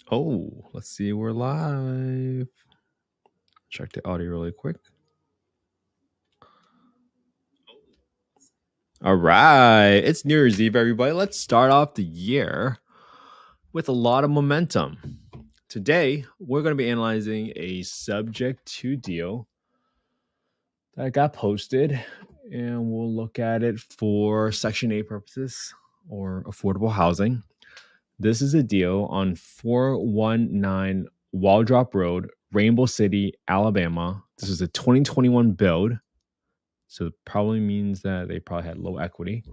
Oh, let's see. We're live. Check the audio really quick. All right. It's New Year's Eve, everybody. Let's start off the year with a lot of momentum. Today, we're going to be analyzing a subject to deal that got posted, and we'll look at it for Section 8 purposes or affordable housing. This is a deal on 419 Waldrop Road, Rainbow City, Alabama. This is a 2021 build. So it probably means that they probably had low equity.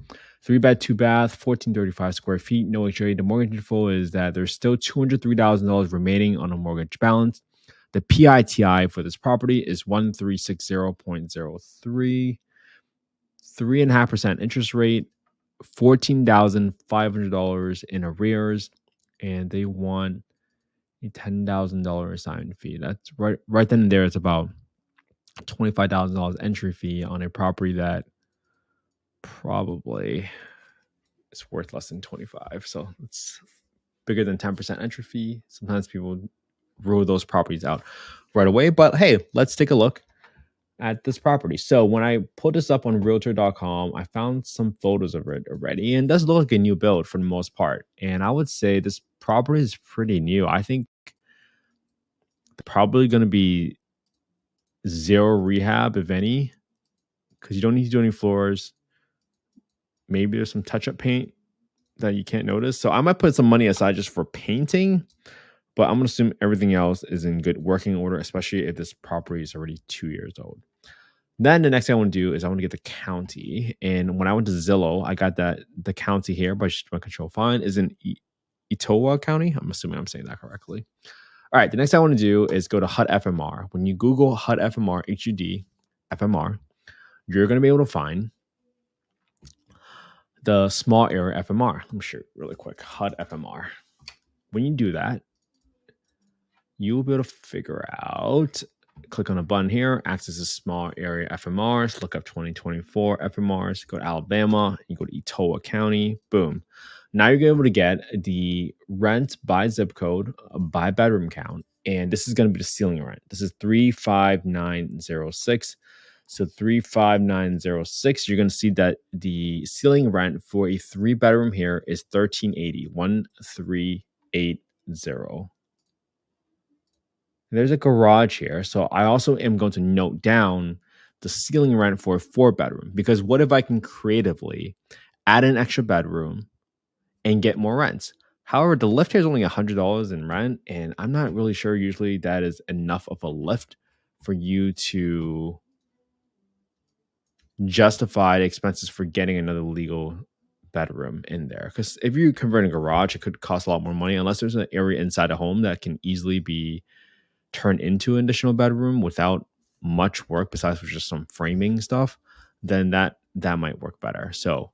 3-bed, 2-bath, 1,435 square feet, no HOA. The mortgage info is that there's still $203,000 remaining on a mortgage balance. The PITI for this property is 1360.03, 3.5% interest rate, $14,500 in arrears, and they want a $10,000 assignment fee. That's right then and there. It's about $25,000 entry fee on a property that probably is worth less than 25. So it's bigger than 10% entry fee. Sometimes people rule those properties out right away. But hey, let's take a look at this property. So when I put this up on realtor.com, I found some photos of it already, and it does look like a new build for the most part. And I would say this property is pretty new. I think probably going to be zero rehab, if any, because you don't need to do any floors. Maybe there's some touch-up paint that you can't notice. So I might put some money aside just for painting, but I'm going to assume everything else is in good working order, especially if this property is already 2 years old. Then the next thing I want to do is I want to get the county. And when I went to Zillow, I got that the county here by my control find is in Etowah County. I'm assuming I'm saying that correctly. All right, the next thing I want to do is go to HUD FMR. When you Google HUD FMR, HUD FMR, you're going to be able to find the small area FMR. Let me show you really quick. HUD FMR. When you do that, you will be able to figure out, click on a button here, access a small area FMRs, look up 2024 FMRs, go to Alabama, you go to Etowah County, boom. Now you're able to get the rent by zip code, by bedroom count, and this is going to be the ceiling rent. This is 35906. So 35906, you're going to see that the ceiling rent for a 3-bedroom here is $1,380, 1380. There's a garage here. So I also am going to note down the ceiling rent for a 4-bedroom, because what if I can creatively add an extra bedroom and get more rents? However, the lift here is only $100 in rent, and I'm not really sure usually that is enough of a lift for you to justify the expenses for getting another legal bedroom in there. Because if you convert a garage, it could cost a lot more money unless there's an area inside a home that can easily be turned into an additional bedroom without much work besides for just some framing stuff. Then that might work better. So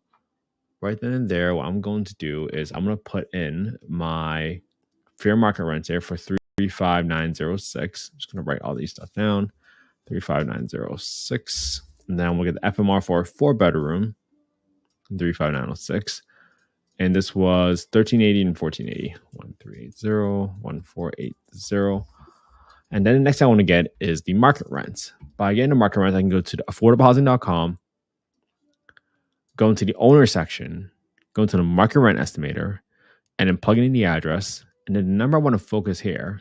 right then and there, what I'm going to do is I'm going to put in my fair market rent here for 35906. I'm just going to write all these stuff down. 35906. And then we'll get the FMR for a 4-bedroom, 35906. And this was 1380 and 1480. 1380, 1480. And then the next thing I want to get is the market rents. By getting the market rents, I can go to the affordablehousing.com, go into the owner section, go into the market rent estimator, and then plug in the address. And then the number I want to focus here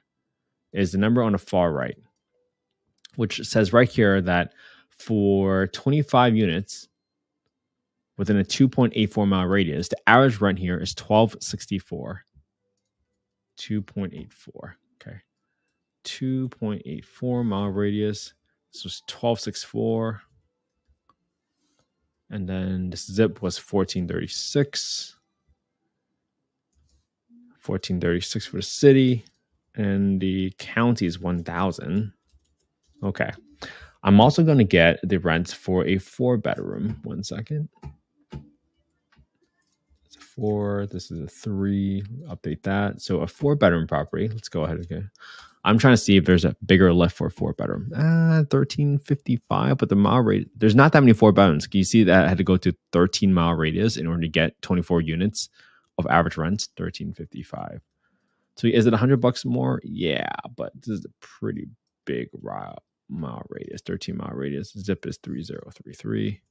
is the number on the far right, which says right here that for 25 units within a 2.84 mile radius, the average rent here is $1,264. 2.84. Okay. 2.84 mile radius. This was 1264. And then this zip was 1436. 1436 for the city. And the county is 1000. Okay. I'm also going to get the rents for a 4-bedroom. 1 second. It's a 4. This is a 3. Update that. So a 4-bedroom property. Let's go ahead again. I'm trying to see if there's a bigger lift for a 4-bedroom. 1355, but the mile rate, there's not that many 4-bedrooms. Can you see that I had to go to 13 mile radius in order to get 24 units of average rents? 1355. So is it $100 more? Yeah, but this is a pretty big mile radius, 13-mile radius. Zip is 3033.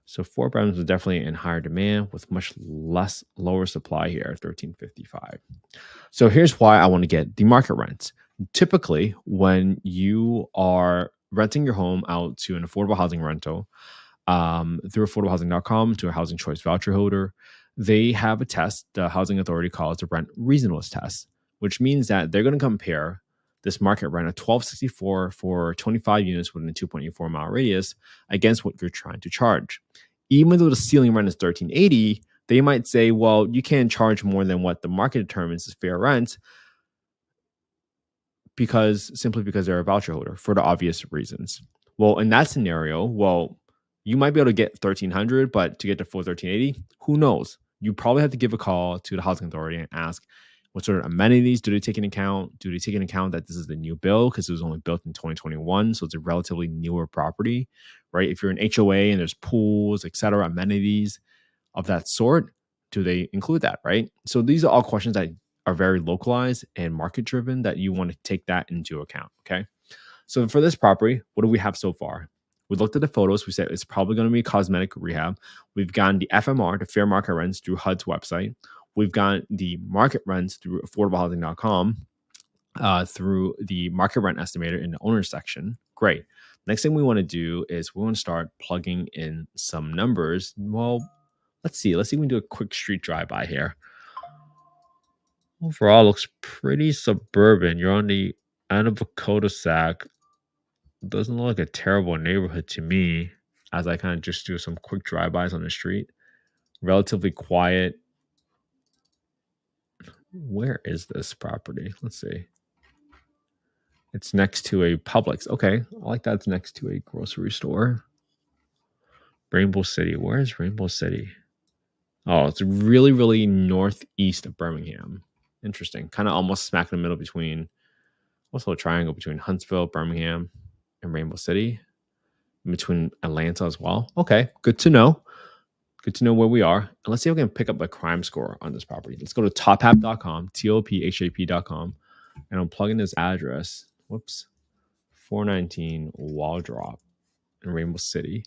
So 4 bedrooms is definitely in higher demand with much less lower supply here at 1355. So here's why I want to get the market rents. Typically, when you are renting your home out to an affordable housing rental through affordablehousing.com to a housing choice voucher holder, they have a test the housing authority calls the rent reasonableness test, which means that they're going to compare this market rent of $1,264 for 25 units within a 2.84-mile radius against what you're trying to charge. Even though the ceiling rent is $1,380, they might say, well, you can't charge more than what the market determines is fair rent simply because they're a voucher holder for the obvious reasons. Well, in that scenario, you might be able to get $1,300, but to get the full $1,380, who knows? You probably have to give a call to the housing authority and ask what sort of amenities do they take into account? Do they take into account that this is the new build because it was only built in 2021, so it's a relatively newer property, right? If you're an HOA and there's pools, etc., amenities of that sort, do they include that, right? So these are all questions that are very localized and market driven that you want to take that into account, okay? So for this property, what do we have so far? We looked at the photos. We said it's probably going to be cosmetic rehab. We've gotten the FMR, the fair market rents through HUD's website. We've got the market rents through affordablehousing.com, through the market rent estimator in the owner section. Great. Next thing we want to do is we want to start plugging in some numbers. Well, let's see. Let's see if we can do a quick street drive-by here. Overall, looks pretty suburban. You're on the end of a cul-de-sac. Doesn't look like a terrible neighborhood to me as I kind of just do some quick drive-bys on the street. Relatively quiet. Where is this property? Let's see. It's next to a Publix. Okay, I like that it's next to a grocery store. Rainbow City. Where is Rainbow City? Oh, it's really, really northeast of Birmingham. Interesting. Kind of almost smack in the middle between, also a triangle between Huntsville, Birmingham, and Rainbow City. In between Atlanta as well. Okay, good to know. Good to know where we are. And let's see if we can pick up a crime score on this property. Let's go to tophap.com, tophap.com, and I'll plug in this address. Whoops. 419 Waldrop in Rainbow City.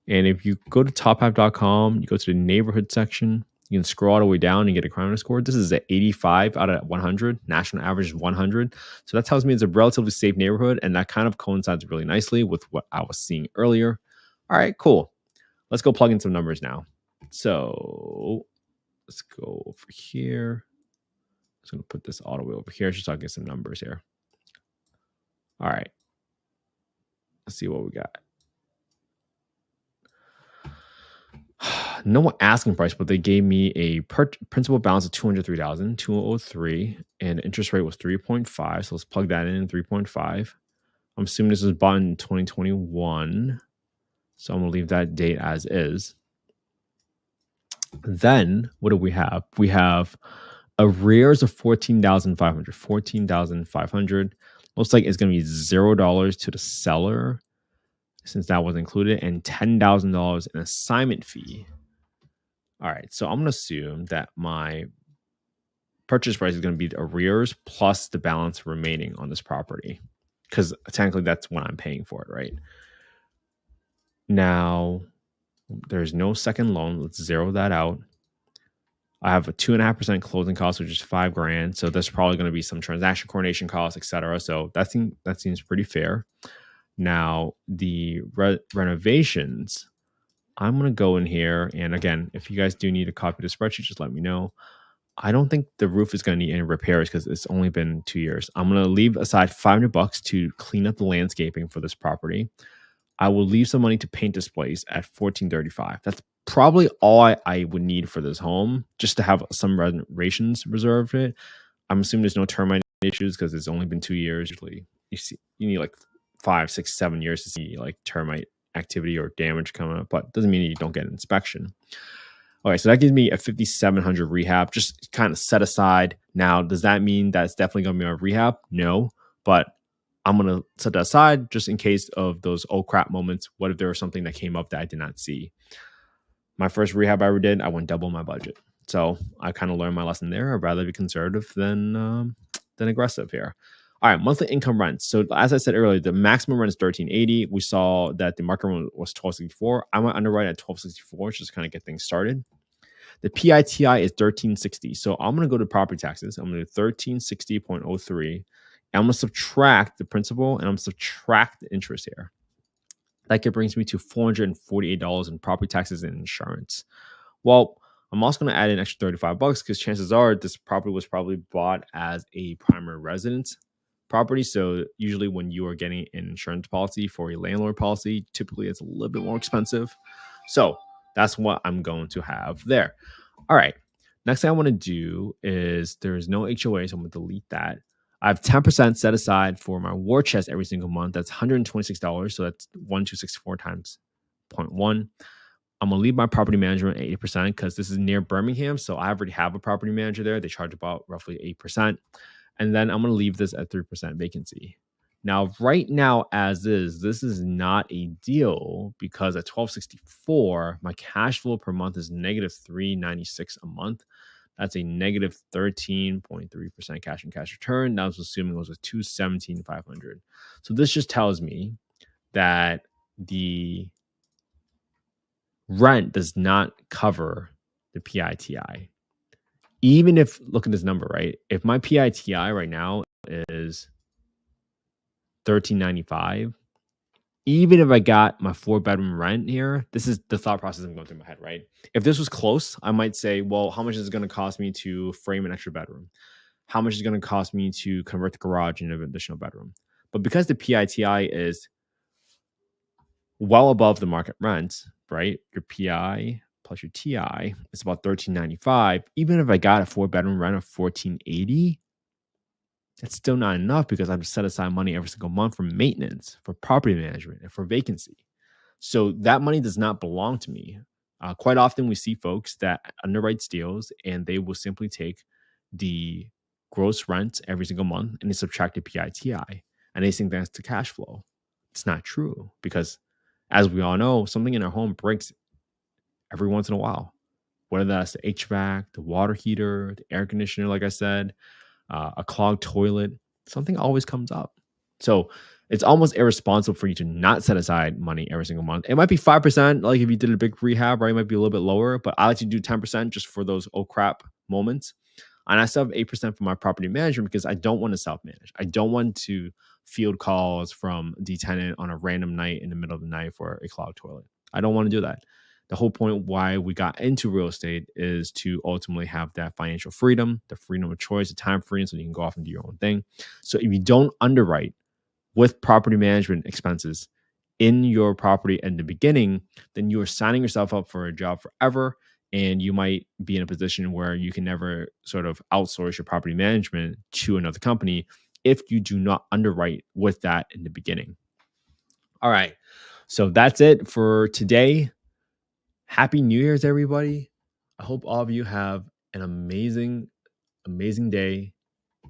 And if you go to tophap.com, you go to the neighborhood section, you can scroll all the way down and get a crime score. This is at 85 out of 100. National average is 100. So that tells me it's a relatively safe neighborhood, and that kind of coincides really nicely with what I was seeing earlier. All right, cool. Let's go plug in some numbers now. So let's go over here. I'm just going to put this all the way over here just so I can get some numbers here. All right. Let's see what we got. No asking price, but they gave me a principal balance of $203,203, and the interest rate was 3.5. So let's plug that in 3.5. I'm assuming this was bought in 2021. So I'm going to leave that date as is. Then what do we have? We have arrears of $14,500. $14,500. Looks like it's going to be $0 to the seller since that was included, and $10,000 in assignment fee. All right, so I'm going to assume that my purchase price is going to be the arrears plus the balance remaining on this property, because technically that's what I'm paying for it, right? Now, there's no second loan. Let's zero that out. I have a 2.5% closing cost, which is $5,000. So there's probably going to be some transaction coordination costs, etc. So that seems pretty fair. Now, the renovations, I'm going to go in here. And again, if you guys do need a copy of the spreadsheet, just let me know. I don't think the roof is going to need any repairs because it's only been 2 years. I'm going to leave aside $500 to clean up the landscaping for this property. I will leave some money to paint this place at $1,435. That's probably all I would need for this home, just to have some renovations reserved for it. I'm assuming there's no termite issues because it's only been 2 years. Usually, you need like 5, 6, 7 years to see like termite activity or damage coming up, but doesn't mean you don't get an inspection. Okay, so that gives me a $5,700 rehab, just kind of set aside. Now, does that mean that's definitely going to be a rehab? No, but I'm going to set that aside just in case of those oh crap moments. What if there was something that came up that I did not see? My first rehab I ever did, I went double my budget. So I kind of learned my lesson there. I'd rather be conservative than aggressive here. All right, monthly income rent. So as I said earlier, the maximum rent is 1380. We saw that the market rent was 1264. I went underwrite at 1264 just to kind of get things started. The PITI is 1360. So I'm going to go to property taxes. I'm going to do 1360.03. And I'm going to subtract the principal and I'm going to subtract the interest here. That brings me to $448 in property taxes and insurance. Well, I'm also going to add an extra 35 bucks because chances are this property was probably bought as a primary residence property. So usually when you are getting an insurance policy for a landlord policy, typically it's a little bit more expensive. So that's what I'm going to have there. All right. Next thing I want to do is there is no HOA, so I'm going to delete that. I have 10% set aside for my war chest every single month. That's $126. So that's 1264 times 0.1. I'm going to leave my property manager at 80% because this is near Birmingham. So I already have a property manager there. They charge about roughly 8%. And then I'm going to leave this at 3% vacancy. Now, right now, as is, this is not a deal because at 1264, my cash flow per month is negative 396 a month. That's a negative 13.3% cash and cash return. That was assuming it was a 217,500. So this just tells me that the rent does not cover the PITI. Even if, look at this number, right? If my PITI right now is $13.95, even if I got my 4-bedroom rent here, this is the thought process I'm going through my head, right? If this was close, I might say, well, how much is it going to cost me to frame an extra bedroom? How much is it going to cost me to convert the garage into an additional bedroom? But because the PITI is well above the market rent, right? Your PI plus your TI is about $13.95. Even if I got a 4-bedroom rent of $14.80, it's still not enough because I've set aside money every single month for maintenance, for property management, and for vacancy. So that money does not belong to me. Quite often we see folks that underwrite deals and they will simply take the gross rent every single month and they subtract the PITI and they think that's the cash flow. It's not true because as we all know, something in our home breaks every once in a while, whether that's the HVAC, the water heater, the air conditioner, like I said, a clogged toilet, something always comes up. So it's almost irresponsible for you to not set aside money every single month. It might be 5%, like if you did a big rehab, right? It might be a little bit lower, but I like to do 10% just for those oh crap moments. And I still have 8% for my property management because I don't want to self-manage. I don't want to field calls from the tenant on a random night in the middle of the night for a clogged toilet. I don't want to do that. The whole point why we got into real estate is to ultimately have that financial freedom, the freedom of choice, the time freedom, so you can go off and do your own thing. So if you don't underwrite with property management expenses in your property in the beginning, then you are signing yourself up for a job forever. And you might be in a position where you can never sort of outsource your property management to another company if you do not underwrite with that in the beginning. All right. So that's it for today. Happy New Year's, everybody. I hope all of you have an amazing, amazing day.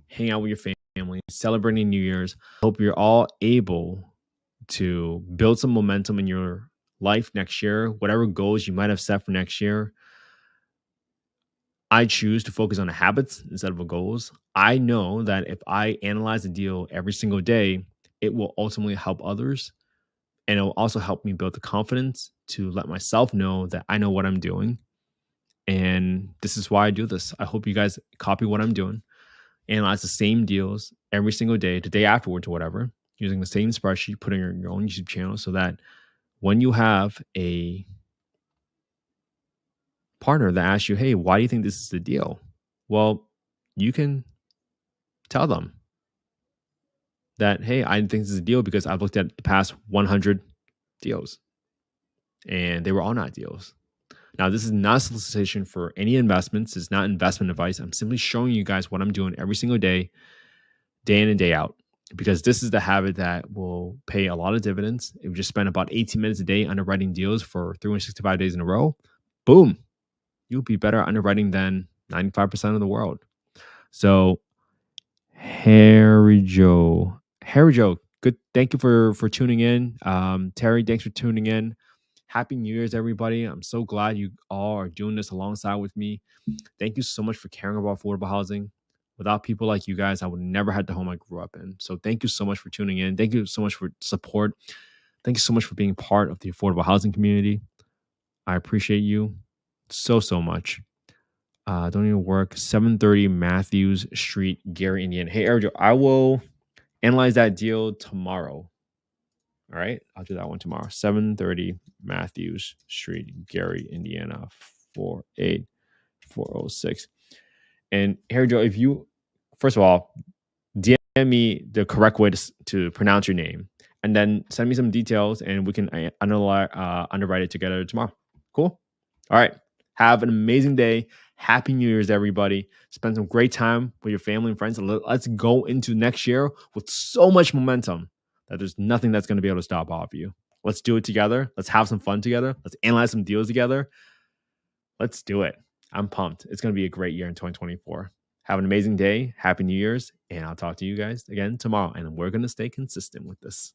Hang out with your family, celebrating New Year's. Hope you're all able to build some momentum in your life next year, whatever goals you might have set for next year. I choose to focus on the habits instead of the goals. I know that if I analyze a deal every single day, it will ultimately help others. And it will also help me build the confidence to let myself know that I know what I'm doing. And this is why I do this. I hope you guys copy what I'm doing. Analyze the same deals every single day, the day afterwards or whatever, using the same spreadsheet, putting in your own YouTube channel so that when you have a partner that asks you, hey, why do you think this is the deal? Well, you can tell them that, hey, I think this is a deal because I've looked at the past 100 deals and they were all not deals. Now, this is not a solicitation for any investments. It's not investment advice. I'm simply showing you guys what I'm doing every single day, day in and day out, because this is the habit that will pay a lot of dividends. If you just spend about 18 minutes a day underwriting deals for 365 days in a row, boom, you'll be better at underwriting than 95% of the world. So, Harry Joe, good. Thank you for tuning in. Terry, thanks for tuning in. Happy New Year's, everybody. I'm so glad you all are doing this alongside with me. Thank you so much for caring about affordable housing. Without people like you guys, I would never had the home I grew up in. So thank you so much for tuning in. Thank you so much for support. Thank you so much for being part of the affordable housing community. I appreciate you so, so much. Don't even work. 730 Matthews Street, Gary, Indiana. Hey, Erjo, I will analyze that deal tomorrow. All right. I'll do that one tomorrow. 730 Matthews Street, Gary, Indiana, 48406. And Erjo, if you, first of all, DM me the correct way to pronounce your name, and then send me some details, and we can underwrite it together tomorrow. Cool. All right. Have an amazing day. Happy New Year's, everybody. Spend some great time with your family and friends. Let's go into next year with so much momentum that there's nothing that's going to be able to stop all of you. Let's do it together. Let's have some fun together. Let's analyze some deals together. Let's do it. I'm pumped. It's going to be a great year in 2024. Have an amazing day. Happy New Year's. And I'll talk to you guys again tomorrow. And we're going to stay consistent with this.